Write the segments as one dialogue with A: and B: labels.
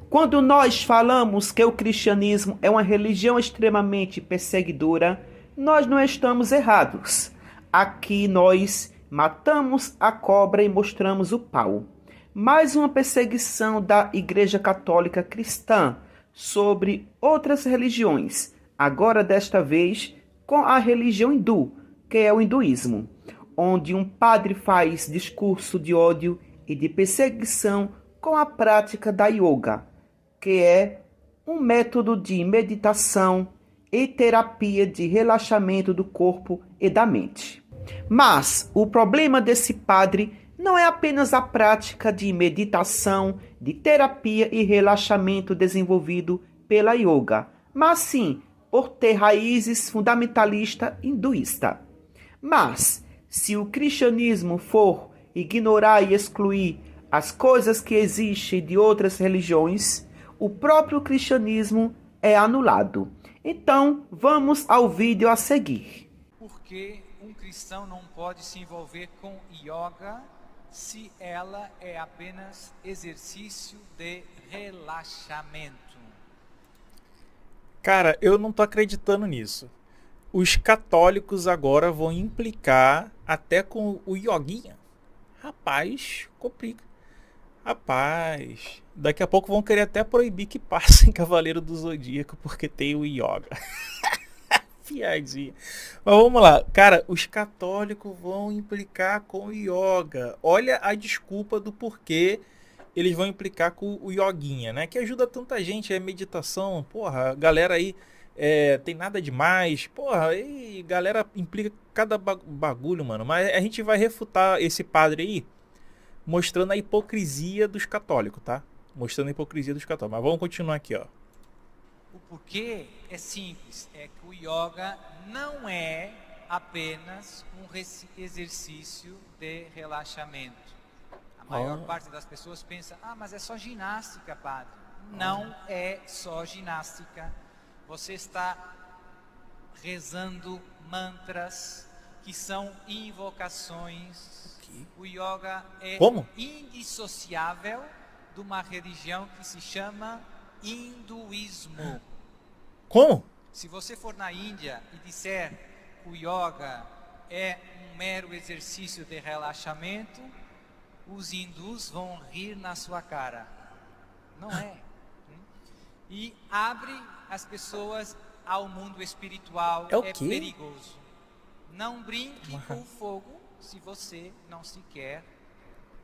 A: Quando nós falamos que o cristianismo é uma religião extremamente perseguidora, nós não estamos errados. Aqui nós matamos a cobra e mostramos o pau. Mais uma perseguição da Igreja Católica Cristã sobre outras religiões, agora desta vez com a religião hindu, que é o hinduísmo, onde um padre faz discurso de ódio e de perseguição com a prática da yoga, que é um método de meditação e terapia de relaxamento do corpo e da mente. Mas o problema desse padre não é apenas a prática de meditação, de terapia e relaxamento desenvolvido pela yoga, mas sim por ter raízes fundamentalista hinduísta. Mas, se o cristianismo for ignorar e excluir as coisas que existem de outras religiões, o próprio cristianismo é anulado. Então, vamos ao vídeo a seguir.
B: Por que um cristão não pode se envolver com yoga se ela é apenas exercício de relaxamento?
C: Cara, eu não tô acreditando nisso. Os católicos agora vão implicar até com o yoguinha. Rapaz, complica. Rapaz, daqui a pouco vão querer até proibir que passem Cavaleiro do Zodíaco porque tem o yoga. Piadinha. Mas vamos lá. Cara, os católicos vão implicar com o yoga. Olha a desculpa do porquê eles vão implicar com o yoguinha, né? Que ajuda tanta gente, é meditação. Porra, a galera aí tem nada demais. Porra, aí galera implica cada bagulho, mano. Mas a gente vai refutar esse padre aí, mostrando a hipocrisia dos católicos, tá? Mostrando a hipocrisia dos católicos. Mas vamos continuar aqui, ó.
B: O porquê é simples, é que o yoga não é apenas um exercício de relaxamento. A maior parte das pessoas pensa, mas é só ginástica, padre. Não é só ginástica. Você está rezando mantras que são invocações. O yoga é indissociável de uma religião que se chama hinduísmo.
C: Como?
B: Se você for na Índia e disser que o yoga é um mero exercício de relaxamento, os hindus vão rir na sua cara. Não é. E abre as pessoas ao mundo espiritual. É perigoso. Não brinque com o fogo se você não se quer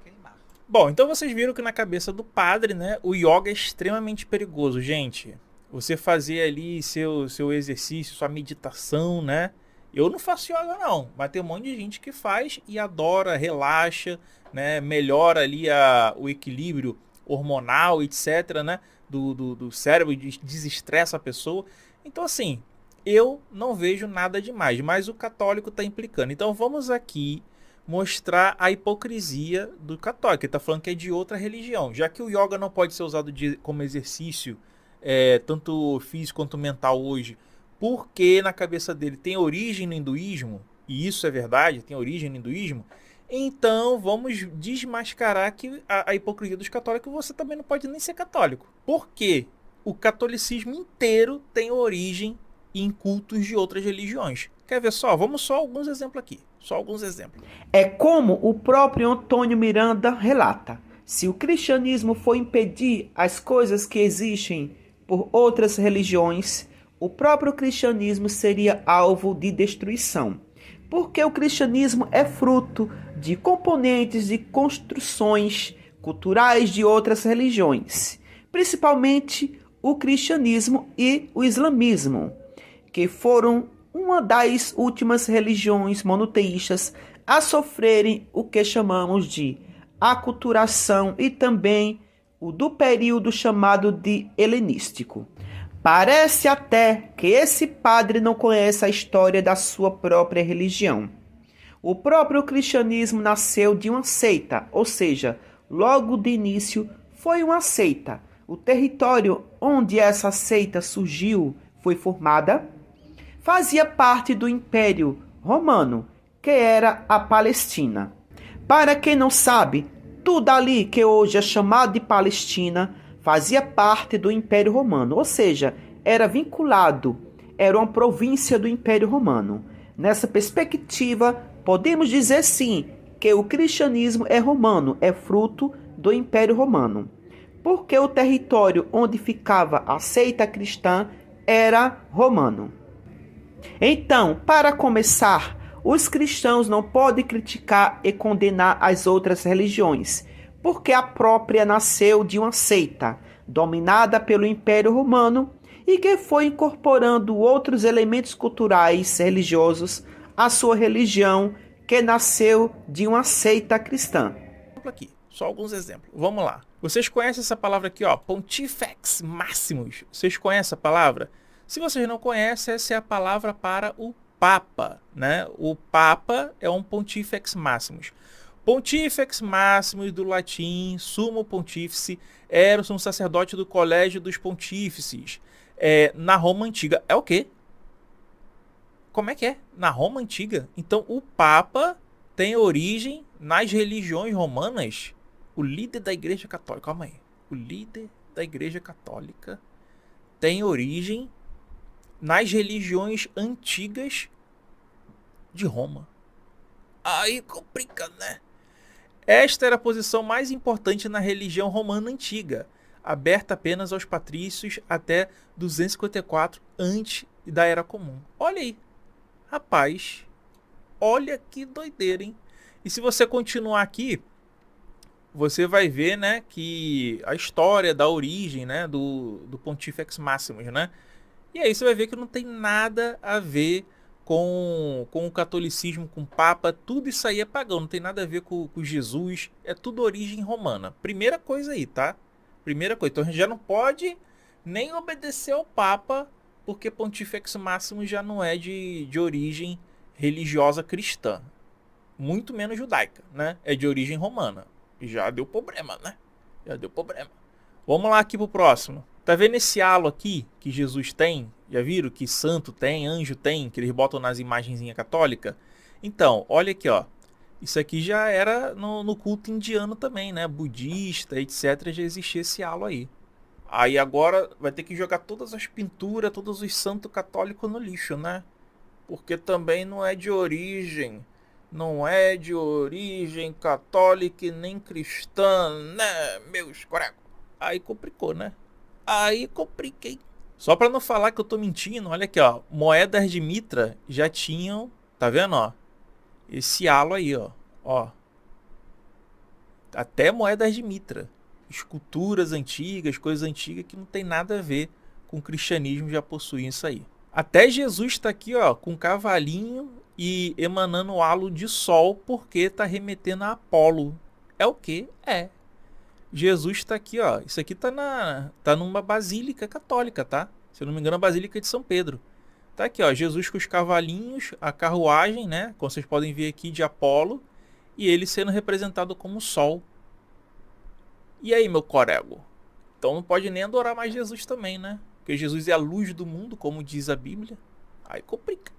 B: queimar.
C: Bom, então vocês viram que na cabeça do padre, né, o yoga é extremamente perigoso, gente. Você fazer ali seu exercício, sua meditação, né? Eu não faço yoga não, mas tem um monte de gente que faz e adora, relaxa, né? Melhora ali o equilíbrio hormonal, etc, né? Do cérebro, desestressa a pessoa. Então assim, eu não vejo nada demais, mas o católico está implicando. Então vamos aqui mostrar a hipocrisia do católico. Ele está falando que é de outra religião. Já que o yoga não pode ser usado como exercício, tanto físico quanto mental hoje, porque na cabeça dele tem origem no hinduísmo, e isso é verdade, tem origem no hinduísmo, então vamos desmascarar que a hipocrisia dos católicos. Você também não pode nem ser católico. Porque o catolicismo inteiro tem origem em cultos de outras religiões. Quer ver só? Vamos só alguns exemplos aqui. Só alguns exemplos.
A: É como o próprio Antônio Miranda relata. Se o cristianismo for impedir as coisas que existem por outras religiões, o próprio cristianismo seria alvo de destruição. Porque o cristianismo é fruto de componentes de construções culturais de outras religiões, principalmente o cristianismo e o islamismo, que foram uma das últimas religiões monoteístas a sofrerem o que chamamos de aculturação e também o do período chamado de helenístico. Parece até que esse padre não conhece a história da sua própria religião. O próprio cristianismo nasceu de uma seita, ou seja, logo de início foi uma seita. O território onde essa seita surgiu, foi formada, fazia parte do Império Romano, que era a Palestina. Para quem não sabe, tudo ali que hoje é chamado de Palestina fazia parte do Império Romano, ou seja, era vinculado, era uma província do Império Romano. Nessa perspectiva, podemos dizer sim que o cristianismo é romano, é fruto do Império Romano, porque o território onde ficava a seita cristã era romano. Então, para começar, os cristãos não podem criticar e condenar as outras religiões, porque a própria nasceu de uma seita, dominada pelo Império Romano, e que foi incorporando outros elementos culturais religiosos à sua religião, que nasceu de uma seita cristã.
C: Aqui, só alguns exemplos. Vamos lá. Vocês conhecem essa palavra aqui, ó, Pontifex Maximus. Vocês conhecem a palavra? Se vocês não conhecem, essa é a palavra para o Papa, né? O Papa é um Pontifex Maximus. Pontifex Maximus, do latim, Sumo Pontífice, era o sumo sacerdote do Colégio dos Pontífices. Na Roma Antiga. É o quê? Como é que é? Na Roma Antiga? Então, o Papa tem origem nas religiões romanas? O líder da Igreja Católica... Calma aí. O líder da Igreja Católica tem origem nas religiões antigas de Roma. Aí complica, né? Esta era a posição mais importante na religião romana antiga, aberta apenas aos patrícios até 254 antes da Era Comum. Olha aí. Rapaz, olha que doideira, hein? E se você continuar aqui, você vai ver, né, que a história da origem, né, do Pontifex Maximus, né? E aí você vai ver que não tem nada a ver com o catolicismo, com o Papa, tudo isso aí é pagão, não tem nada a ver com Jesus, é tudo origem romana. Primeira coisa aí, tá? Primeira coisa, então a gente já não pode nem obedecer ao Papa, porque Pontifex Maximus já não é de origem religiosa cristã, muito menos judaica, né? É de origem romana. Já deu problema, né? Já deu problema. Vamos lá aqui pro próximo. Tá vendo esse halo aqui que Jesus tem? Já viram que santo tem, anjo tem, que eles botam nas imagenzinhas católicas? Então, olha aqui, ó. Isso aqui já era no culto indiano também, né? Budista, etc. Já existia esse halo aí. Aí agora vai ter que jogar todas as pinturas, todos os santos católicos no lixo, né? Porque também não é de origem. Não é de origem católica e nem cristã, né, meus corecos? Aí complicou, né? Aí compliquei. Só para não falar que eu tô mentindo, olha aqui, ó. Moedas de Mitra já tinham, tá vendo, ó? Esse halo aí, ó. Ó. Até moedas de Mitra. Esculturas antigas, coisas antigas que não tem nada a ver com o cristianismo, já possuem isso aí. Até Jesus está aqui, ó, com um cavalinho e emanando halo de sol, porque tá remetendo a Apolo. É o quê? É. Jesus está aqui, ó. Isso aqui tá numa basílica católica, tá? Se eu não me engano, a Basílica de São Pedro. Tá aqui, ó. Jesus com os cavalinhos, a carruagem, né? Como vocês podem ver aqui, de Apolo. E ele sendo representado como sol. E aí, meu corego? Então não pode nem adorar mais Jesus também, né? Porque Jesus é a luz do mundo, como diz a Bíblia. Aí complica.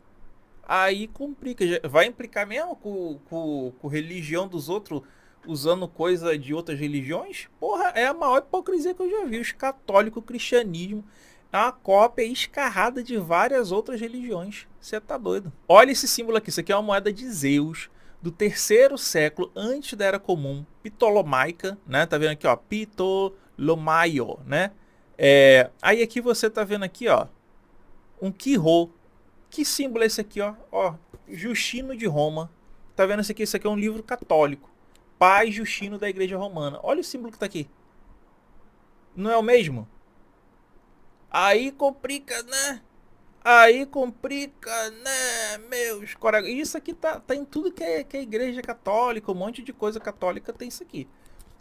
C: Aí complica. Vai implicar mesmo com religião dos outros, usando coisa de outras religiões? Porra, é a maior hipocrisia que eu já vi. Os católicos, o cristianismo, é uma cópia escarrada de várias outras religiões. Você tá doido. Olha esse símbolo aqui. Isso aqui é uma moeda de Zeus, do 3º século antes da Era Comum, Ptolomaica, né? Tá vendo aqui, ó, Ptolomaio, né? Aí aqui você tá vendo aqui, ó, um Quirô. Que símbolo é esse aqui, ó? Ó, Justino de Roma. Tá vendo esse aqui? Isso aqui é um livro católico. Pai Justino da Igreja Romana. Olha o símbolo que tá aqui. Não é o mesmo? Aí complica, né? Aí complica, né, meus colegas? Isso aqui tá em tudo que é igreja católica, um monte de coisa católica tem isso aqui.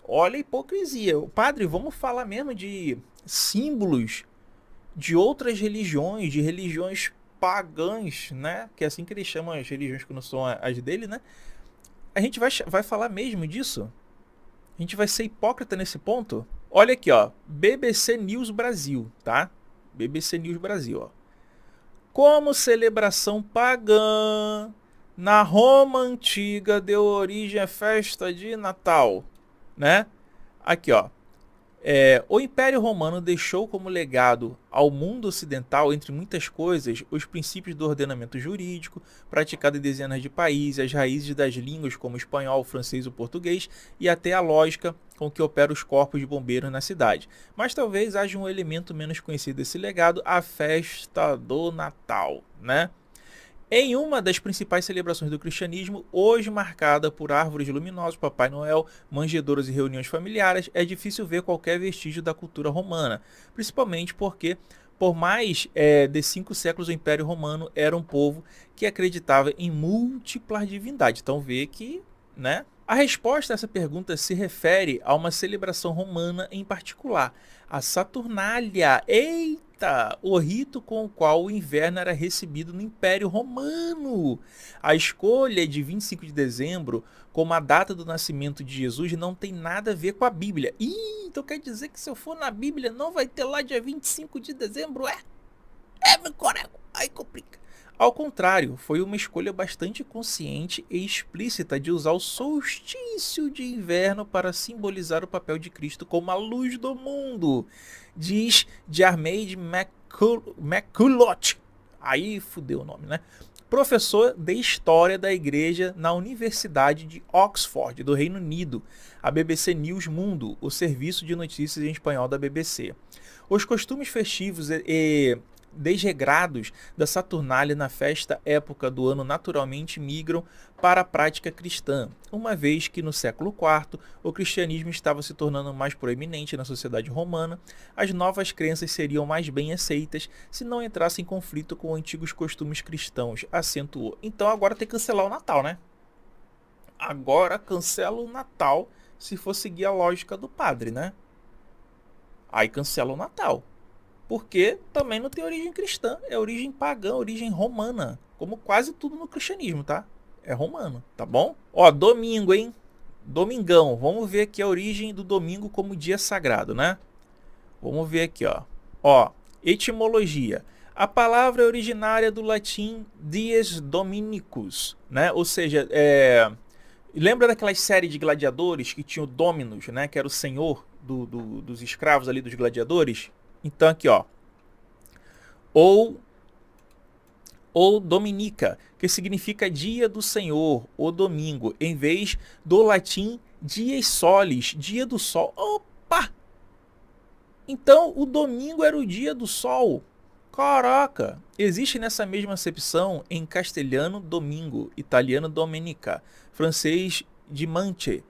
C: Olha a hipocrisia. Padre, vamos falar mesmo de símbolos de outras religiões, de religiões pagãs, né? Que é assim que eles chamam as religiões que não são as dele, né? A gente vai falar mesmo disso? A gente vai ser hipócrita nesse ponto? Olha aqui, ó. BBC News Brasil, tá? BBC News Brasil, ó. Como celebração pagã, na Roma Antiga deu origem à festa de Natal, né? Aqui, ó. O Império Romano deixou como legado ao mundo ocidental, entre muitas coisas, os princípios do ordenamento jurídico, praticado em dezenas de países, as raízes das línguas como o espanhol, o francês, o português, e até a lógica com que opera os corpos de bombeiros na cidade. Mas talvez haja um elemento menos conhecido desse legado, a festa do Natal, né? Em uma das principais celebrações do cristianismo, hoje marcada por árvores luminosas, Papai Noel, manjedouros e reuniões familiares, é difícil ver qualquer vestígio da cultura romana, principalmente porque, por mais de 5 séculos, o Império Romano era um povo que acreditava em múltiplas divindades. Então vê que, né? A resposta a essa pergunta se refere a uma celebração romana em particular, a Saturnália. Eita! O rito com o qual o inverno era recebido no Império Romano. A escolha de 25 de dezembro como a data do nascimento de Jesus não tem nada a ver com a Bíblia. Então quer dizer que se eu for na Bíblia não vai ter lá dia 25 de dezembro? Meu corego, aí complica. Ao contrário, foi uma escolha bastante consciente e explícita de usar o solstício de inverno para simbolizar o papel de Cristo como a luz do mundo, diz Diarmaid MacCulloch. Aí fudeu o nome, né? Professor de História da Igreja na Universidade de Oxford, do Reino Unido, a BBC News Mundo, o serviço de notícias em espanhol da BBC. Os costumes festivos e desregrados da Saturnália na festa época do ano naturalmente migram para a prática cristã, uma vez que no século IV o cristianismo estava se tornando mais proeminente na sociedade romana, as novas crenças seriam mais bem aceitas se não entrassem em conflito com antigos costumes cristãos, acentuou. Então agora tem que cancelar o Natal, né? Agora cancela o Natal se for seguir a lógica do padre, né? Aí cancela o Natal. Porque também não tem origem cristã, é origem pagã, origem romana, como quase tudo no cristianismo, tá? É romano, tá bom? Ó, domingo, hein? Domingão, vamos ver aqui a origem do domingo como dia sagrado, né? Vamos ver aqui, ó. Ó, etimologia. A palavra é originária do latim dies dominicus, né? Ou seja, lembra daquelas séries de gladiadores que tinha o Dominus, né? Que era o senhor dos escravos ali, dos gladiadores? Então aqui, ó, ou Dominica, que significa dia do Senhor, ou domingo, em vez do latim dies solis, dia do sol. Opa! Então o domingo era o dia do sol. Caraca! Existe nessa mesma acepção em castelhano domingo, italiano domenica, francês dimanche,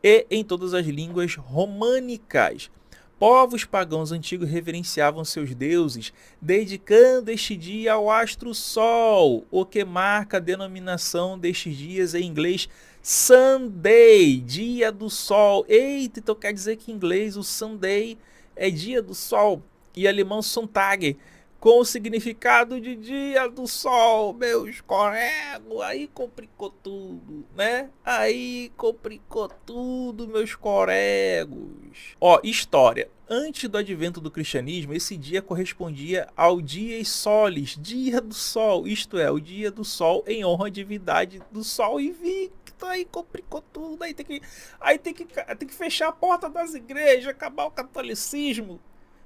C: e em todas as línguas românicas. Povos pagãos antigos reverenciavam seus deuses, dedicando este dia ao astro Sol, o que marca a denominação destes dias em inglês Sunday, dia do Sol. Eita, então quer dizer que em inglês o Sunday é dia do Sol e em alemão Sonntag, com o significado de dia do sol, meus coregos. Aí complicou tudo, né? Aí complicou tudo, meus coregos. Ó, história. Antes do advento do cristianismo, esse dia correspondia ao dies solis, dia do sol, isto é, o dia do sol em honra à divindade do sol invicto. Aí complicou tudo, aí tem que fechar a porta das igrejas, acabar o catolicismo.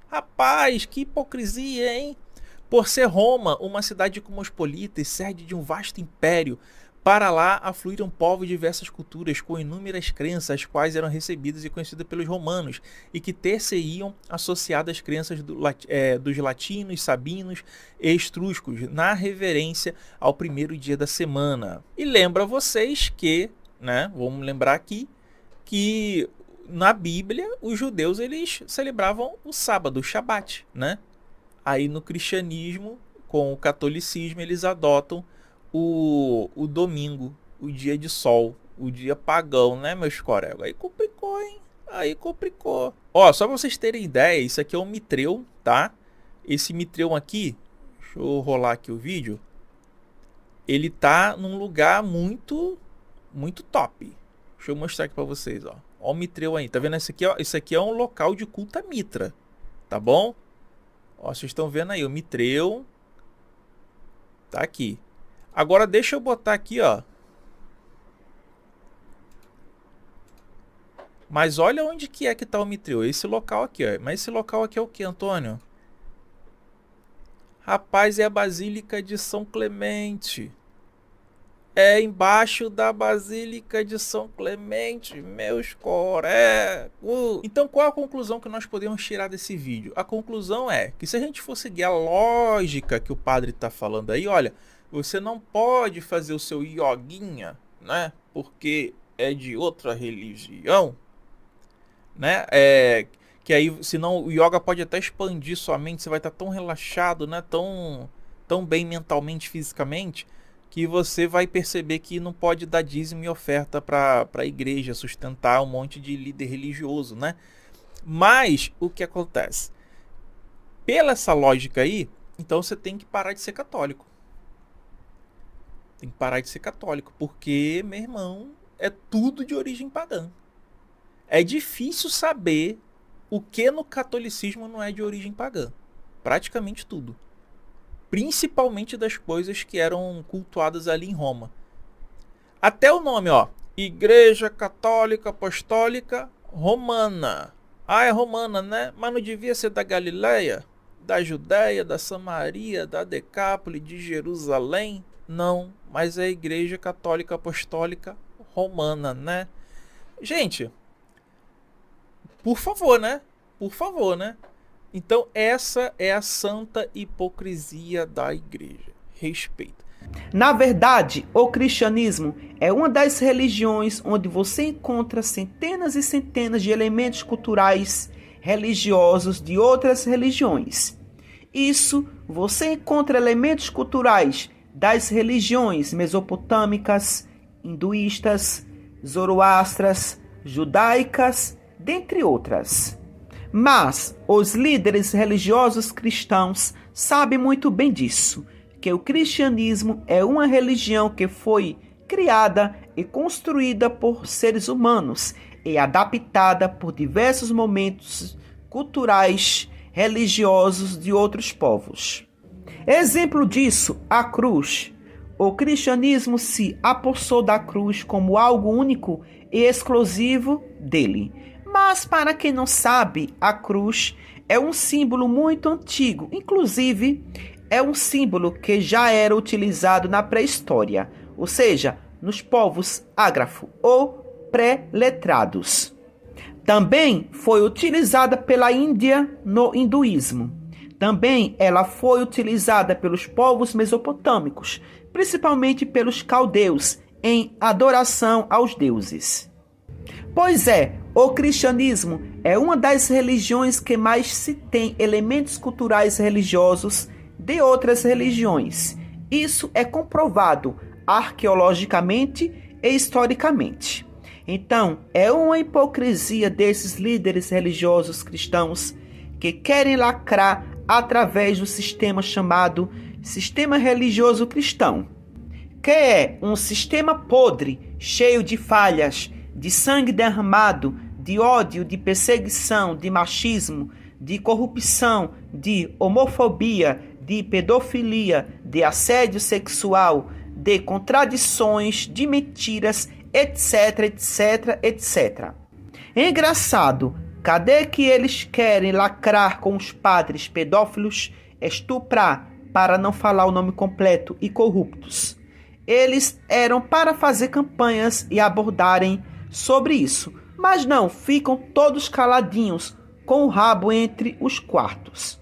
C: Rapaz, que hipocrisia, hein? Por ser Roma uma cidade cosmopolita e sede de um vasto império, para lá afluíram povos de diversas culturas com inúmeras crenças, as quais eram recebidas e conhecidas pelos romanos, e que ter-se-iam associadas às crenças dos latinos, sabinos e etruscos, na reverência ao primeiro dia da semana. E lembra vocês que, né, vamos lembrar aqui, que na Bíblia os judeus eles celebravam o sábado, o Shabat, né? Aí no cristianismo, com o catolicismo, eles adotam o domingo, o dia de sol, o dia pagão, né, meus colegas? Aí complicou, hein? Aí complicou. Ó, só pra vocês terem ideia, isso aqui é um mitreu, tá? Esse mitreu aqui, deixa eu rolar aqui o vídeo. Ele tá num lugar muito, muito top. Deixa eu mostrar aqui pra vocês, ó. Ó o mitreu aí, tá vendo? Isso aqui é um local de culto a Mitra, tá bom? Ó, vocês estão vendo aí, o mitreu tá aqui. Agora deixa eu botar aqui, ó. Mas olha onde que é que está o Mitril. Esse local aqui, ó. Mas esse local aqui é o que, Antônio? Rapaz, é a Basílica de São Clemente. É embaixo da Basílica de São Clemente, meus coré. Então, qual a conclusão que nós podemos tirar desse vídeo? A conclusão é que se a gente for seguir a lógica que o padre está falando aí, olha, você não pode fazer o seu ioguinha, né? Porque é de outra religião, né? Que aí, senão o yoga pode até expandir sua mente, você vai estar tão relaxado, né? Tão bem mentalmente, fisicamente, que você vai perceber que não pode dar dízimo e oferta para a igreja, sustentar um monte de líder religioso, né? Mas o que acontece? Pela essa lógica aí, então você tem que parar de ser católico. Tem que parar de ser católico, porque, meu irmão, é tudo de origem pagã. É difícil saber o que no catolicismo não é de origem pagã. Praticamente tudo. Principalmente das coisas que eram cultuadas ali em Roma. Até o nome, ó. Igreja Católica Apostólica Romana. Ah, é romana, né? Mas não devia ser da Galileia? Da Judéia, da Samaria, da Decápole, de Jerusalém? Não, mas é a Igreja Católica Apostólica Romana, né? Gente, por favor, né? Por favor, né? Então essa é a santa hipocrisia da igreja. Respeita.
A: Na verdade, o cristianismo é uma das religiões onde você encontra centenas e centenas de elementos culturais religiosos de outras religiões. Isso, você encontra elementos culturais das religiões mesopotâmicas, hinduístas, zoroastras, judaicas, dentre outras. Mas os líderes religiosos cristãos sabem muito bem disso, que o cristianismo é uma religião que foi criada e construída por seres humanos e adaptada por diversos momentos culturais religiosos de outros povos. Exemplo disso, a cruz. O cristianismo se apossou da cruz como algo único e exclusivo dele. Mas para quem não sabe, a cruz é um símbolo muito antigo. Inclusive, é um símbolo que já era utilizado na pré-história, ou seja, nos povos ágrafo ou pré-letrados. Também foi utilizada pela Índia no hinduísmo. Também ela foi utilizada pelos povos mesopotâmicos, principalmente pelos caldeus, em adoração aos deuses. Pois é, o cristianismo é uma das religiões que mais se tem elementos culturais religiosos de outras religiões. Isso é comprovado arqueologicamente e historicamente. Então, é uma hipocrisia desses líderes religiosos cristãos que querem lacrar através do sistema chamado sistema religioso cristão, que é um sistema podre, cheio de falhas, de sangue derramado, de ódio, de perseguição, de machismo, de corrupção, de homofobia, de pedofilia, de assédio sexual, de contradições, de mentiras, etc, etc, etc. Engraçado, cadê que eles querem lacrar com os padres pedófilos, estuprar, para não falar o nome completo, e corruptos? Eles eram para fazer campanhas e abordarem sobre isso, mas não, ficam todos caladinhos, com o rabo entre os quartos.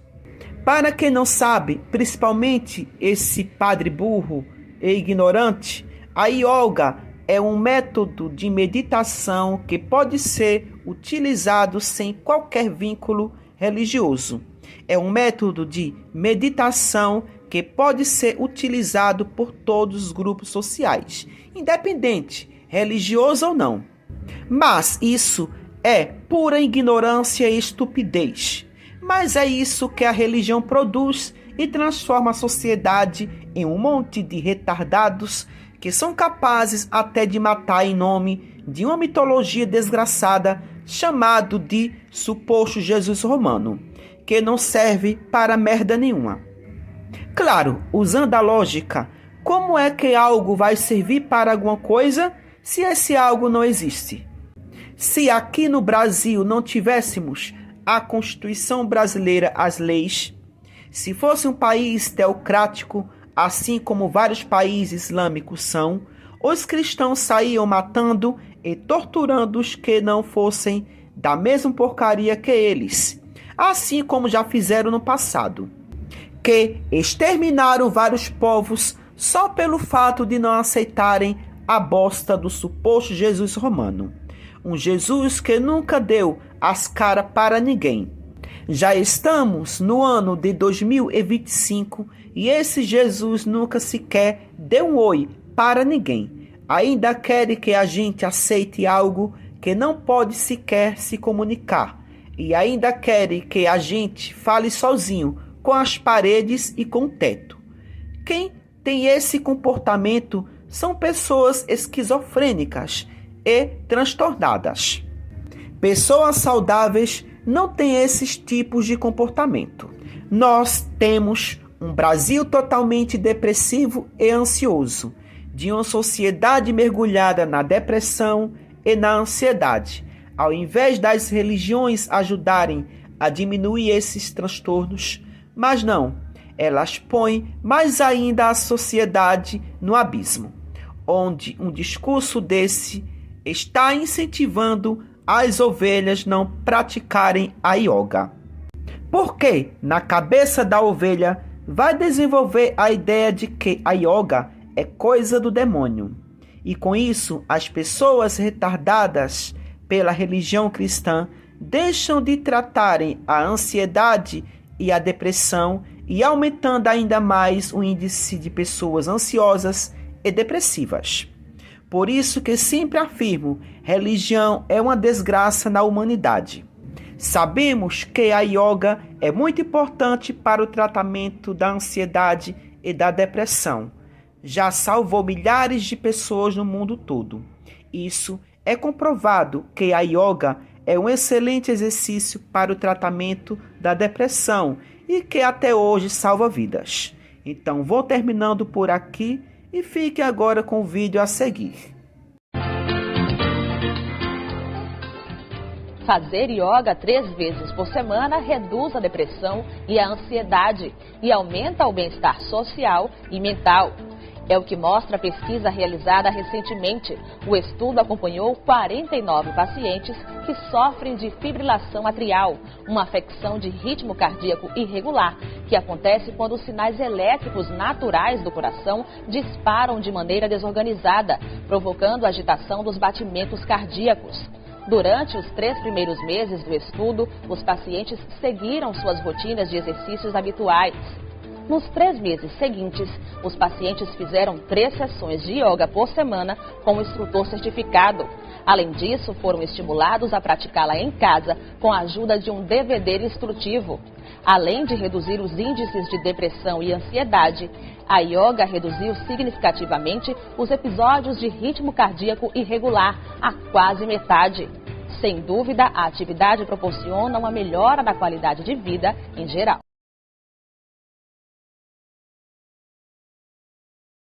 A: Para quem não sabe, principalmente esse padre burro e ignorante, a yoga é um método de meditação que pode ser utilizado sem qualquer vínculo religioso. É um método de meditação que pode ser utilizado por todos os grupos sociais, independente, religioso ou não. Mas isso é pura ignorância e estupidez. Mas é isso que a religião produz e transforma a sociedade em um monte de retardados que são capazes até de matar em nome de uma mitologia desgraçada chamado de suposto Jesus romano, que não serve para merda nenhuma. Claro, usando a lógica, como é que algo vai servir para alguma coisa se esse algo não existe? Se aqui no Brasil não tivéssemos a Constituição brasileira, as leis, se fosse um país teocrático, assim como vários países islâmicos são, os cristãos saíam matando e torturando os que não fossem da mesma porcaria que eles, assim como já fizeram no passado, que exterminaram vários povos só pelo fato de não aceitarem a bosta do suposto Jesus romano. Um Jesus que nunca deu as caras para ninguém. Já estamos no ano de 2025 e esse Jesus nunca sequer deu um oi para ninguém. Ainda quer que a gente aceite algo que não pode sequer se comunicar. E ainda quer que a gente fale sozinho com as paredes e com o teto. Quem tem esse comportamento são pessoas esquizofrênicas e transtornadas. Pessoas saudáveis não têm esses tipos de comportamento. Nós temos um Brasil totalmente depressivo e ansioso, de uma sociedade mergulhada na depressão e na ansiedade. Ao invés das religiões ajudarem a diminuir esses transtornos, mas não, elas põem mais ainda a sociedade no abismo, onde um discurso desse está incentivando as ovelhas não praticarem a yoga. Porque na cabeça da ovelha vai desenvolver a ideia de que a yoga é coisa do demônio. E com isso, as pessoas retardadas pela religião cristã deixam de tratarem a ansiedade e a depressão e aumentando ainda mais o índice de pessoas ansiosas e depressivas. Por isso que sempre afirmo, religião é uma desgraça na humanidade. Sabemos que a yoga é muito importante para o tratamento da ansiedade e da depressão. Já salvou milhares de pessoas no mundo todo. Isso é comprovado que a yoga é um excelente exercício para o tratamento da depressão e que até hoje salva vidas. Então vou terminando por aqui e fique agora com o vídeo a seguir.
D: Fazer yoga 3 vezes por semana reduz a depressão e a ansiedade e aumenta o bem-estar social e mental. É o que mostra a pesquisa realizada recentemente. O estudo acompanhou 49 pacientes que sofrem de fibrilação atrial, uma afecção de ritmo cardíaco irregular, que acontece quando os sinais elétricos naturais do coração disparam de maneira desorganizada, provocando agitação dos batimentos cardíacos. Durante os 3 primeiros meses do estudo, os pacientes seguiram suas rotinas de exercícios habituais. Nos 3 meses seguintes, os pacientes fizeram 3 sessões de yoga por semana com um instrutor certificado. Além disso, foram estimulados a praticá-la em casa com a ajuda de um DVD instrutivo. Além de reduzir os índices de depressão e ansiedade, a yoga reduziu significativamente os episódios de ritmo cardíaco irregular a quase metade. Sem dúvida, a atividade proporciona uma melhora da qualidade de vida em geral.